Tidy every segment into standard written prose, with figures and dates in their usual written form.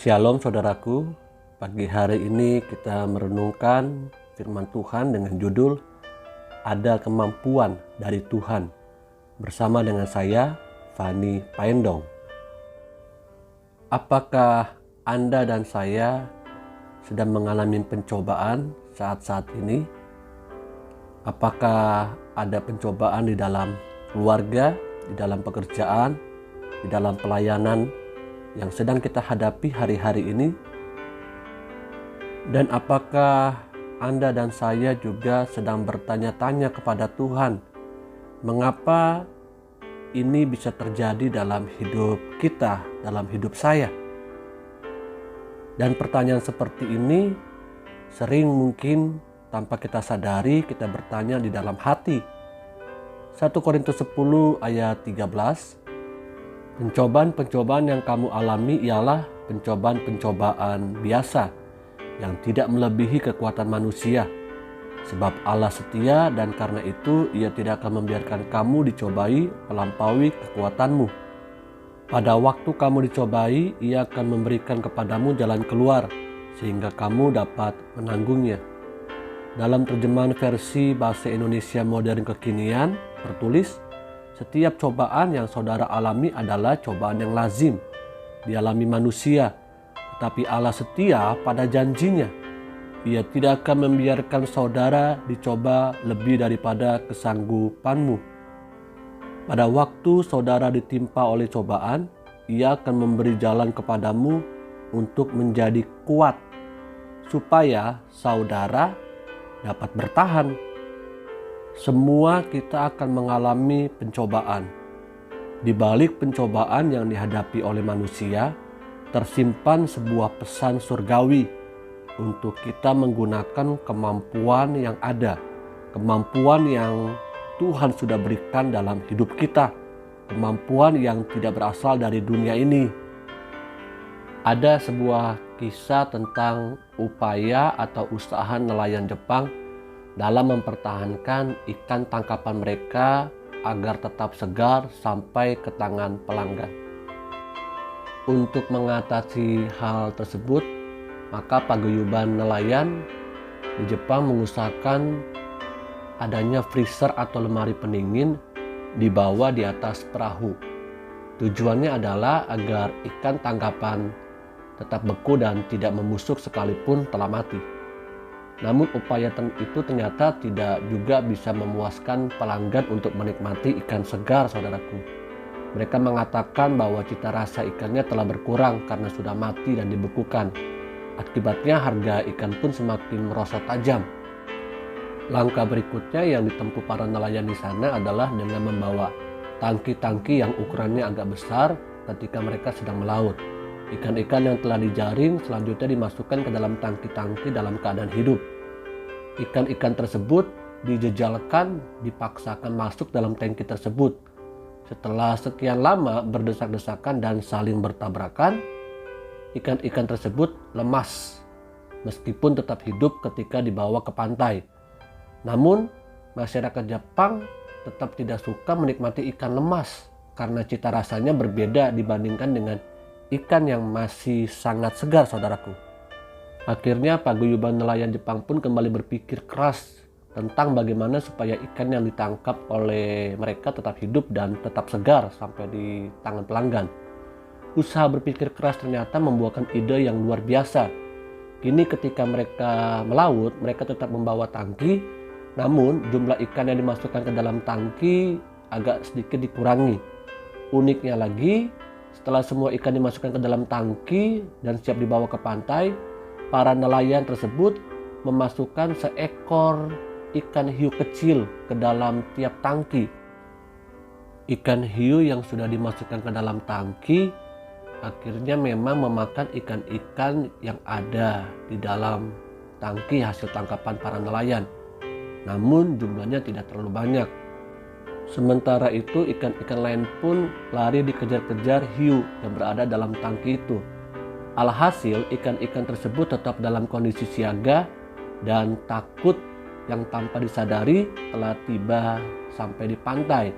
Shalom saudaraku, pagi hari ini kita merenungkan firman Tuhan dengan judul Ada Kemampuan dari Tuhan bersama dengan saya, Fani Paendong. Apakah Anda dan saya sedang mengalami pencobaan saat-saat ini? Apakah ada pencobaan di dalam keluarga, di dalam pekerjaan, di dalam pelayanan yang sedang kita hadapi hari-hari ini? Dan apakah Anda dan saya juga sedang bertanya-tanya kepada Tuhan, mengapa ini bisa terjadi dalam hidup kita, dalam hidup saya? Dan pertanyaan seperti ini sering mungkin tanpa kita sadari kita bertanya di dalam hati. 1 Korintus 10 ayat 13, pencobaan-pencobaan yang kamu alami ialah pencobaan-pencobaan biasa yang tidak melebihi kekuatan manusia. Sebab Allah setia dan karena itu Ia tidak akan membiarkan kamu dicobai melampaui kekuatanmu. Pada waktu kamu dicobai, Ia akan memberikan kepadamu jalan keluar sehingga kamu dapat menanggungnya. Dalam terjemahan versi bahasa Indonesia modern kekinian tertulis, setiap cobaan yang saudara alami adalah cobaan yang lazim dialami manusia, tetapi Allah setia pada janjinya. Ia tidak akan membiarkan saudara dicoba lebih daripada kesanggupanmu. Pada waktu saudara ditimpa oleh cobaan, Ia akan memberi jalan kepadamu untuk menjadi kuat, supaya saudara dapat bertahan. Semua kita akan mengalami pencobaan. Di balik pencobaan yang dihadapi oleh manusia, tersimpan sebuah pesan surgawi untuk kita menggunakan kemampuan yang ada, kemampuan yang Tuhan sudah berikan dalam hidup kita, kemampuan yang tidak berasal dari dunia ini. Ada sebuah kisah tentang upaya atau usaha nelayan Jepang dalam mempertahankan ikan tangkapan mereka agar tetap segar sampai ke tangan pelanggan. Untuk mengatasi hal tersebut, maka paguyuban nelayan di Jepang mengusahakan adanya freezer atau lemari pendingin dibawa di atas perahu. Tujuannya adalah agar ikan tangkapan tetap beku dan tidak membusuk sekalipun telah mati. Namun upaya itu ternyata tidak juga bisa memuaskan pelanggan untuk menikmati ikan segar, saudaraku. Mereka mengatakan bahwa cita rasa ikannya telah berkurang karena sudah mati dan dibekukan. Akibatnya harga ikan pun semakin merosot tajam. Langkah berikutnya yang ditempuh para nelayan di sana adalah dengan membawa tangki-tangki yang ukurannya agak besar ketika mereka sedang melaut. Ikan-ikan yang telah dijaring selanjutnya dimasukkan ke dalam tangki-tangki dalam keadaan hidup. Ikan-ikan tersebut dijejalkan, dipaksakan masuk dalam tangki tersebut. Setelah sekian lama berdesak-desakan dan saling bertabrakan, ikan-ikan tersebut lemas meskipun tetap hidup ketika dibawa ke pantai. Namun, masyarakat Jepang tetap tidak suka menikmati ikan lemas karena cita rasanya berbeda dibandingkan dengan ikan yang masih sangat segar, saudaraku. Akhirnya paguyuban nelayan Jepang pun kembali berpikir keras tentang bagaimana supaya ikan yang ditangkap oleh mereka tetap hidup dan tetap segar sampai di tangan pelanggan. Usaha berpikir keras ternyata membuahkan ide yang luar biasa. Kini ketika mereka melaut, mereka tetap membawa tangki, namun jumlah ikan yang dimasukkan ke dalam tangki agak sedikit dikurangi. Uniknya lagi, setelah semua ikan dimasukkan ke dalam tangki dan siap dibawa ke pantai, para nelayan tersebut memasukkan seekor ikan hiu kecil ke dalam tiap tangki. Ikan hiu yang sudah dimasukkan ke dalam tangki akhirnya memang memakan ikan-ikan yang ada di dalam tangki hasil tangkapan para nelayan. Namun jumlahnya tidak terlalu banyak. Sementara itu ikan-ikan lain pun lari dikejar-kejar hiu yang berada dalam tangki itu. Alhasil ikan-ikan tersebut tetap dalam kondisi siaga dan takut yang tanpa disadari telah tiba sampai di pantai.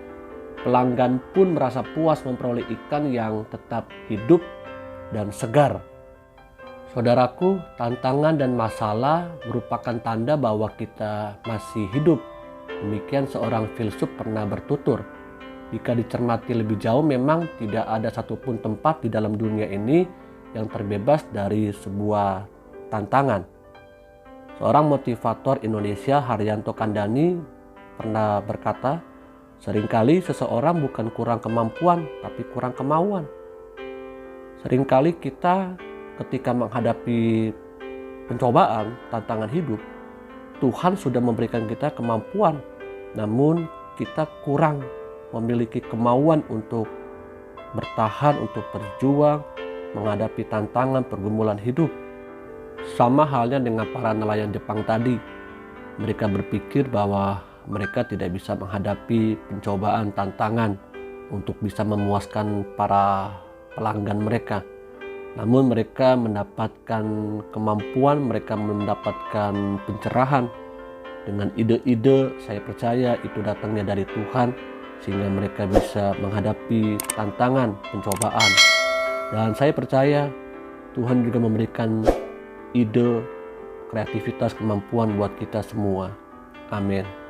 Pelanggan pun merasa puas memperoleh ikan yang tetap hidup dan segar. Saudaraku, tantangan dan masalah merupakan tanda bahwa kita masih hidup. Demikian seorang filsuf pernah bertutur. Jika dicermati lebih jauh, memang tidak ada satupun tempat di dalam dunia ini yang terbebas dari sebuah tantangan. Seorang motivator Indonesia, Haryanto Kandani, pernah berkata, seringkali seseorang bukan kurang kemampuan, tapi kurang kemauan. Seringkali kita ketika menghadapi pencobaan, tantangan hidup, Tuhan sudah memberikan kita kemampuan, namun kita kurang memiliki kemauan untuk bertahan, untuk berjuang, menghadapi tantangan pergumulan hidup. Sama halnya dengan para nelayan Jepang tadi. Mereka berpikir bahwa mereka tidak bisa menghadapi pencobaan, tantangan untuk bisa memuaskan para pelanggan mereka. Namun mereka mendapatkan kemampuan, mereka mendapatkan pencerahan dengan ide-ide. Saya percaya itu datangnya dari Tuhan, sehingga mereka bisa menghadapi tantangan, pencobaan. Dan saya percaya Tuhan juga memberikan ide, kreativitas, kemampuan buat kita semua. Amin.